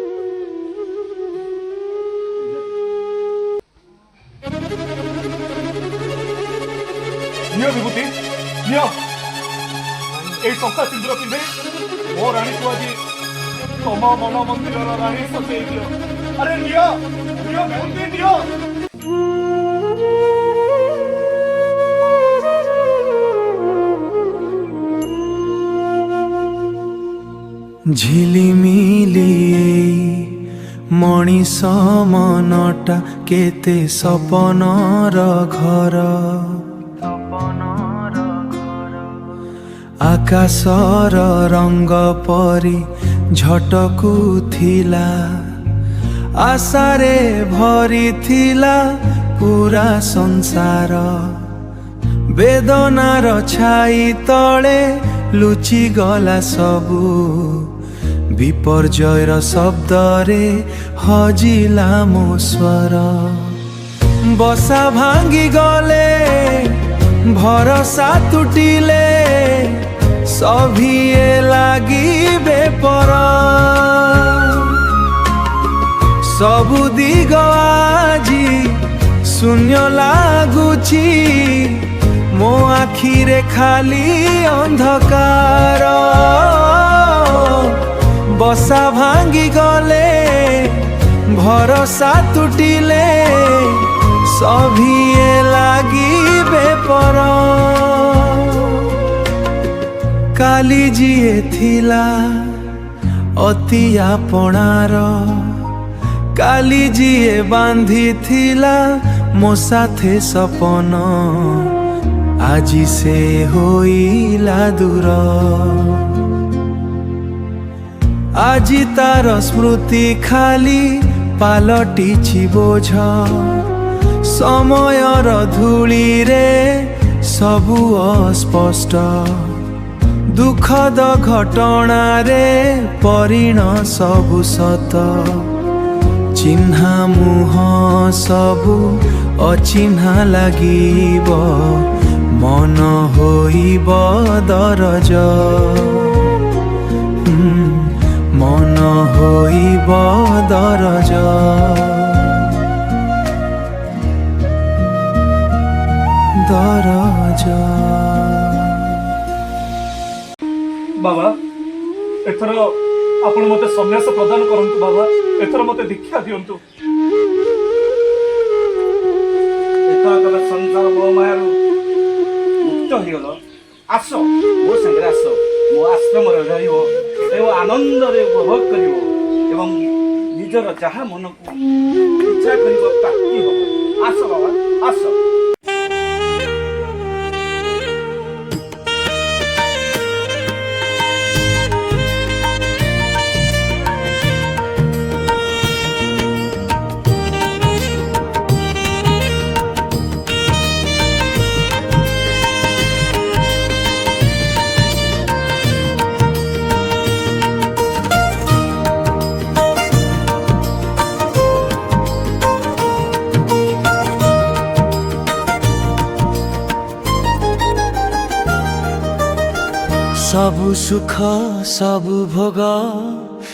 विभूति टंका सिंदूर पिंधे मो राणी को आज तम मन मंदिर राणी सजे दियो अरे नियो विभूति नियो झिलिमिली मणिष मनटा केते सपनर घर आकाशर रंग परी झटकू थिला आशारे भरी थिला पूरा संसार वेदनार छाई तले लुचि गला सबू विपर्जयर शब्दरे हजिला मो स्वर बसा भांगी गले भरोसा तुटिले सभिए लागिबे पर सबु दिग आजी शून्य लागुची मो आखिरे खाली अंधकार बसा भांगी गले भरोसा तुटिले सभिए लागिबे पर काली जिए थिला अति आपणार काली जिए बांधी थिला मो साथे सपन आजी से होइला दूर आजी तार स्मृति खाली पालटिछि बोझ समयर धूली रे सबु अस्पष्ट दुखद घटना रे परिण सबु सत चिन्हा मुह सबु अचिन्हा लागिब मन होइब दरज मन होइब दरज दरज बाबा एथर आपण मते सन्यास प्रदान करंतु बाबा एथर मते दीक्षा दियंतु एथर तबे संसार मोहमायारु मुक्त हिगल आस मो संगे आस मो आश्रम रहिबो एवं आनंद रे उपभोग करिवो एवं निजर जहा मन को इच्छा करिवो प्राप्ति हो आस बाबा आस सबु सुख सबु भोग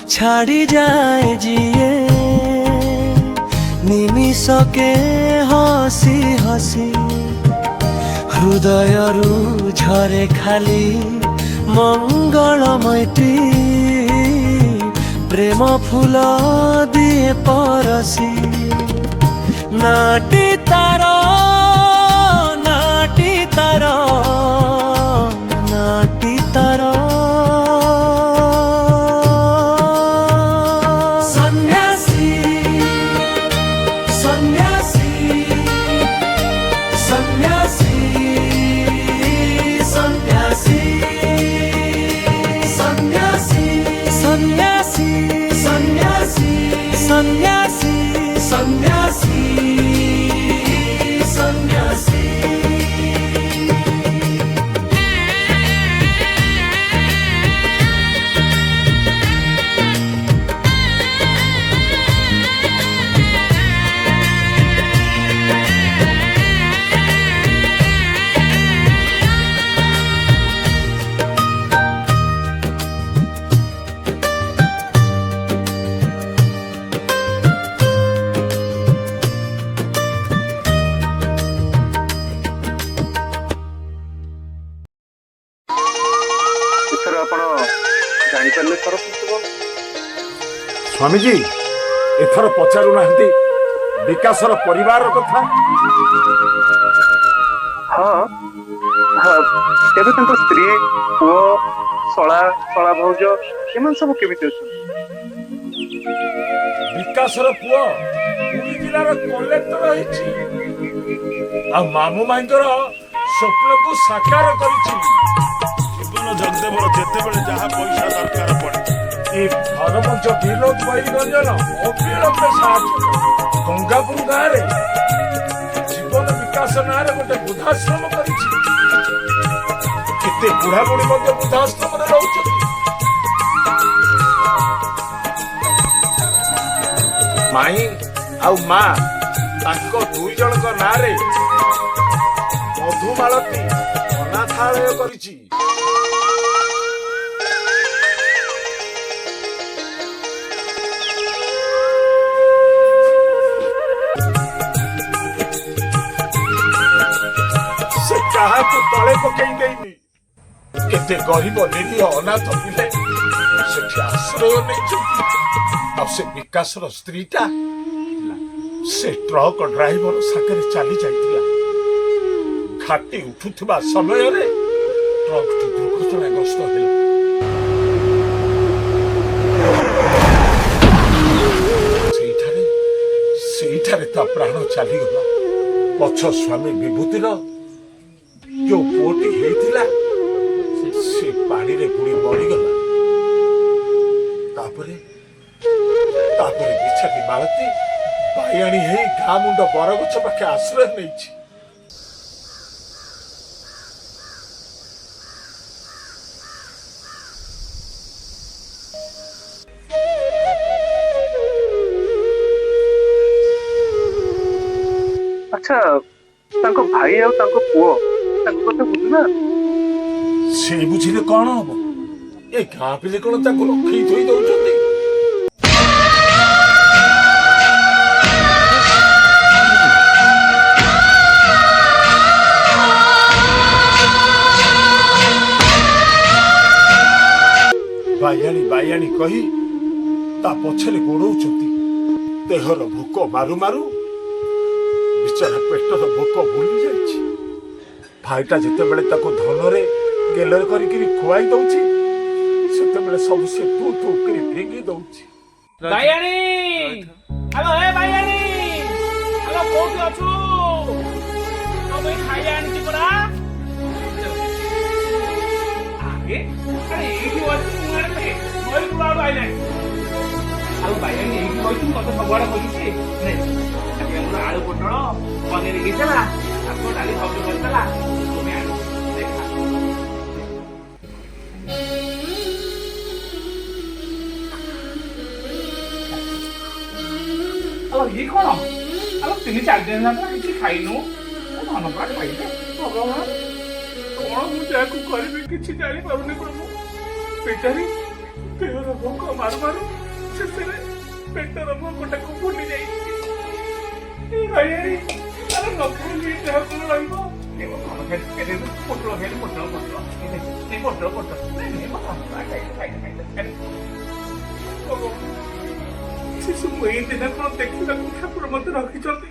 छाड़ी जाए जिए निमिषके हसी हसी हृदय रु झरे खाली मंगलमयटी प्रेम फूल दिए परसी नाटी तार नाटी तार नाटी तार सन्यासी सन्यासी सन्यासी सन्यासी सन्यासी सन्यासी सन्यासी सन्यासी सन्यासी सन्यासी स्वामीजी एथर पचारू नाहंती विकासर परिवार कथा हाँ हाँ एबे तंको स्त्री पुओ सळा सळा भौज एमन सब केमिति अछि विकासर पुओ पुरी जिल्लार कलेक्टर होइछि आ मामू माइंकर स्वप्न को साकार करिछि जीवन जगदेवर जेते बेले जहा पैसा दरकार पड़े ए सरपंच विनोद बैरी रंजन अविलंबे साहाଯ୍ୟ गंगापुर गाँव जीवन विकास नाँ गोटे वृद्धाश्रम करिछि केते बुढ़ा बुढ़ी मध्य वृद्धाश्रम रे रहउछथि माई आउ मा ताको दुई जनक नाँ रे मधुमालती अनाथालय करिछि କାହାକୁ ତଳେ ପକେଇ ଦେଇନି। କେତେ ଗରିବ ନିରୀହ ଅନାଥ ପିଲେ ସେଠି ଆଶ୍ରୟ ନେଇଛନ୍ତି। ଆଉ ସେ ବିକାଶର ସ୍ତ୍ରୀଟା ସେ ଟ୍ରକ୍ ଡ୍ରାଇଭର ସାଙ୍ଗରେ ଚାଲି ଯାଇଥିଲା। ଘାଟି ଉଠୁଥିବା ସମୟରେ ଟ୍ରକଟି ଦୁର୍ଘଟଣାଗ୍ରସ୍ତ ହେଲା। ସେଇଠାରେ ତା ପ୍ରାଣ ଚାଲିଗଲା। ପଛ ସ୍ୱାମୀ ବିଭୂତିର ଯୋଉ ପୁଅଟି ହେଇଥିଲା ସେ ପାଣିରେ ବୁଡ଼ି ମରିଗଲା। ତାପରେ ବିଛାଟି ମାଳତୀ ବାଇଆଣୀ ହେଇ ଗାଁ ମୁଣ୍ଡ ବରଗଛ ପାଖେ ଆଶ୍ରୟ ନେଇଛି। ଆଚ୍ଛା ତାଙ୍କ ଭାଇ ଆଉ ତାଙ୍କ ପୁଅ ତାଙ୍କ କଥା ବୁଝୁନା? ସେ ବୁଝିଲେ କଣ ହବ? ଏ ଗାଁ ପିଲେ କଣ ତାଙ୍କୁ ରଖେଇ ଥୋଇ ଦଉଛନ୍ତି? ବାଇଆଣୀ କହି ତା ପଛରେ ଗୋଡଉଛନ୍ତି। ଦେହର ଭୋକ ମାରୁ ମାରୁ ବିଚରା ପେଟର ଭୋକ ଭୁଲି ଯାଇଛି। ଭାଇଟା ଯେତେବେଳେ ତାକୁ ଧନରେ ଗେଲରେ କରିକିରି ଖୁଆଇ ଦଉଛି ସେତେବେଳେ ସବୁ ସେ ତୁ ତୁ କରି ଫିଙ୍ଗି ଦଉଛି। ବାଇଆଣୀ ହ୍ୟାଲୋ, ଏ ବାଇଆଣୀ ହ୍ୟାଲୋ, କୋଉଠି ଅଛୁ? ତୋ ପାଇଁ ଖାଇବା ଆଣିଛି ପରା। ଏଇଠି ଅଛି ନଈ କୂଳ ଆଡୁ ଆଇଲାଣି। ଆଉ ବାଇଆଣୀ ଏଇଠି କହିଛୁ, ତତେ ସବୁଆଡେ କହିଛି। ଆମର ଆଳୁ ପୋଟଳ ପନିର ହେଇଥିଲା, ତାକୁ ଡାଲି ସବୁ କରିଥିଲା। ତୁମେ ଆଣୁ ଦେଖା। ଆଉ ଇଏ କଣ? ଆଉ 3-4 ଦିନ ହେଲା କିଛି ଖାଇନୁ। ମନ ପରା ଖାଇଲେ ଭଗବାନ କଣ ମୁଁ ଯାହାକୁ କରିବି କିଛି ଜାଣିପାରୁନି ପ୍ରଭୁ। ବେଚାରୀ ଦେହର ଭୋକ ମାରୁ ମାରୁ ଶେଷରେ ପେଟର ଭୋକଟାକୁ ଭୁଲି ଯାଇଛି। ଆରେ ନ ଖାଇଲେ ଦେହ କଣ ରହିବ? ପୋଟଳ ଖାଇଲେ ପୋଟଳ ଶିଶୁ ଏଇ ଦିନ କଣ ଦେଖିବାକୁ ଠାକୁର ମତେ ରଖିଛନ୍ତି।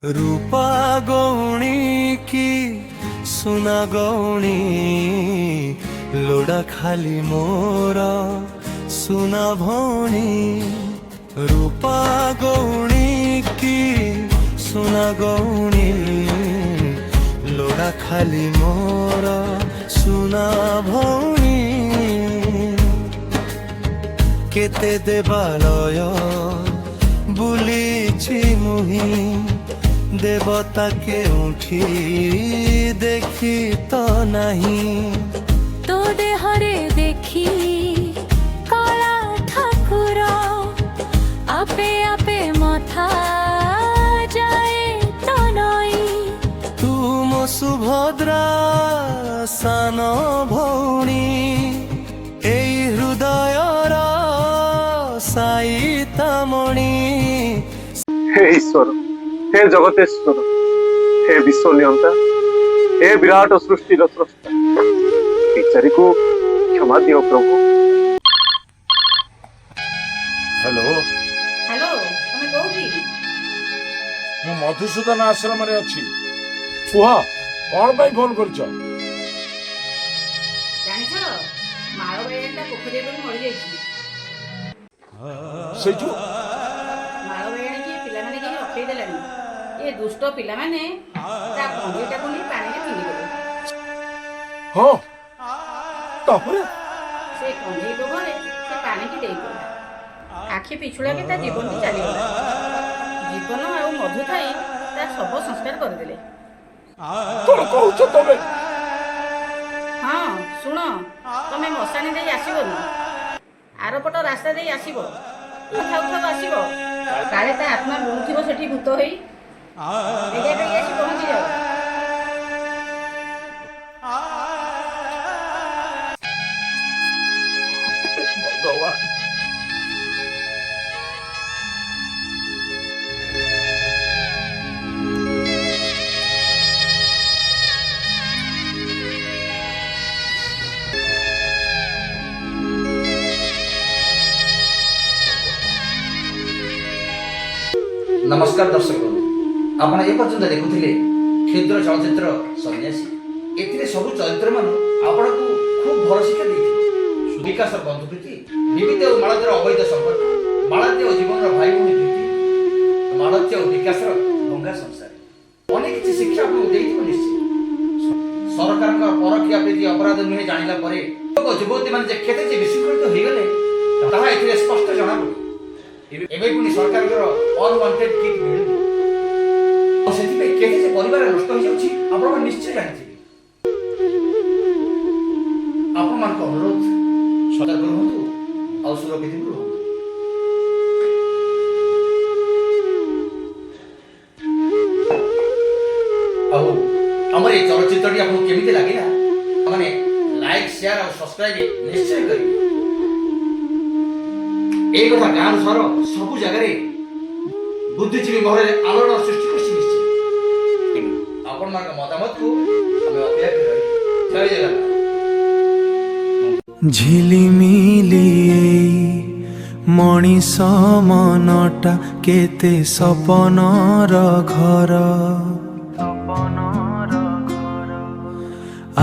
रूपा गौणी की सुना गौणी लोड़ा खाली मोरा सुना भौणी। रूपा गौणी की सुना गौणी लोड़ा खाली मोरा सुना भौणी। केते देवालय बुलीछि मुही देवता के उठी देखी तो नहीं। तो देहरे देखी कला ठाकुर आपे आपे मथा जाए तो नई। तुम सुभद्रा सान भौणी एई हृदयर साईतामणि। हे ईश्वर, हे जगतेश्वर, हे विश्व नियंता, हे विराट सृष्टिर स्रष्टा, बिचारी को क्षमा दियो प्रभु। हेलो ହ୍ୟାଲୋ, ତମେ କୋଉଠି? ମୁଁ ମଧୁସୂଦନ ଆଶ୍ରମରେ ଅଛି। କୁହ କଣ ପାଇଁ ଫୋନ କରିଛ? ଜାଣିଛ ମାଳ ବାଇଆଣୀଟା ପୋଖରୀରେ ପଡ଼ି ମରିଯାଇଛି। ସେଇଠୁ ମାଳ ବାଇଆଣୀକି ପିଲାମାନେ କେହି ରଖେଇ ଦେଲେଣି। ଏ ଦୁଷ୍ଟ ପିଲାମାନେ ତା କଣ୍ଢେଇଟାକୁ ନେଇ ପାଣିରେ ଫିଙ୍ଗିଦେଲେ। ହଁ, ତାପରେ ସେ କଣ୍ଢେଇ ଲୋଭରେ ସେ ପାଣିକି ଦେଇଗଲା। ଆଖି ପିଛୁଳାକେ ତା ଜୀବନଟି ଚାଲିଗଲା। ଜୀବନ ଆଉ ମଧୁ ଥାଇ ତା ଶବ ସଂସ୍କାର କରିଦେଲେ। କଣ କହୁଛ ତମେ? ହଁ ଶୁଣ, ତମେ ମଶାଣି ଦେଇ ଆସିବନି, ଆରପଟ ରାସ୍ତା ଦେଇ ଆସିବ। ଥାଉ ଥାଉ ଆସିବ, କାଳେ ତା ଆତ୍ମା ଲୁଣୁଥିବ ସେଠି ଭୂତ ହେଇ। ବେଗା ବେଗି ଆସି ପହଞ୍ଚିଯାଅ। ଭଗବାନ, नमस्कार दर्शक बंधु आपण ए पर्यंत देखुथिले क्षुद्र चलचित्र सन्यासी एथिरे सब चरित्र मान आपनको खूब भल शिक्षा देथिबो विकास बंधुप्रीति विविध और मालतीय अवैध संपर्क मालतीय जीवन भाई भूमि प्रीति मालतीय विकास गंगा संसार अनेक किसी शिक्षा आपको देथिबो निश्चित सरकार का परकिया प्रीति अपराध नुहे जानिला परे युवती मान जे केते जे विशृंखलित होई गले ताहा एथिरे स्पष्ट जणाबो एबे पुनी सरकार अनवांटेड किट मिलुनी से केते जे परिवार नष्ट हो जाउछि आपण निश्चय जानथिबे आपण मान को अनुरोध सतर्क रहतु और सुरक्षित रहतु आओ हमर ए चलचित्रटी आपको केमिते लागिला माने लाइक शेयर और सब्सक्राइब निश्चय करिवे एक कथा गाँव सहर सब जगह बुद्धिजीवी महल आलोड़न सृष्टि कर आपण मतामत को हमें अपेक्षा कर जय जगन्नाथ झिलिमिली मणिष मनटा केते सपनर घर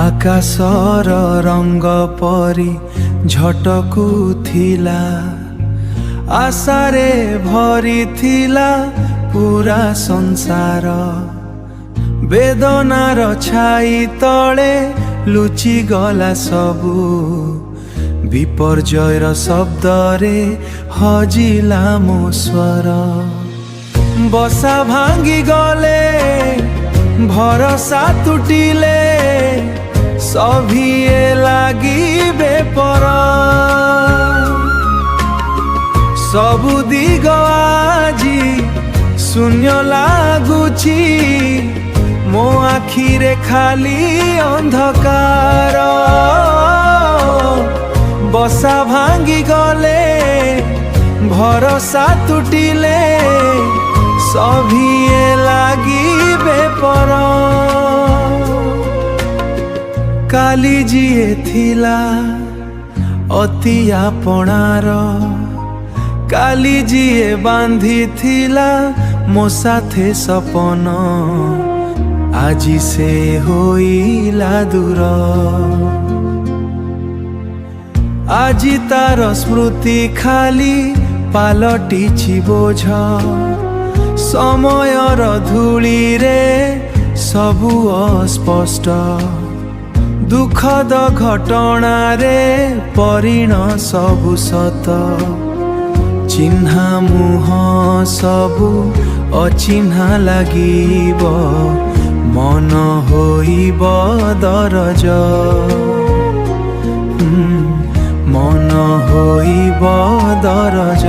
आकाशर रंग परी झटकू थिला आशारे भरी थिला पूरा संसार वेदनार छाई तले लुचि गला सबू विपर्जयर शब्दरे हजिला मो स्वर बसा भांगी गले भरोसा तुटिले सभिए लागी बेपरा सबु दिग आजी शून्य लागुची मो आखिरे खाली अंधकार बसा भांगी गले भरोसा तुटिले सभिए लागी बेपर काली जिए थिला अति आपणार काली जिए बांधी थिला मो साथे सपन आजी से होइला दूर आजी तार स्मृति खाली पालटिछि बोझ समयर धूली रे सबु अस्पष्ट दुखद घटना रे परिण सबु सत चिन्हा मुह सबु अचिन्हा लागिब मन होइब दरज मन होइब दरज।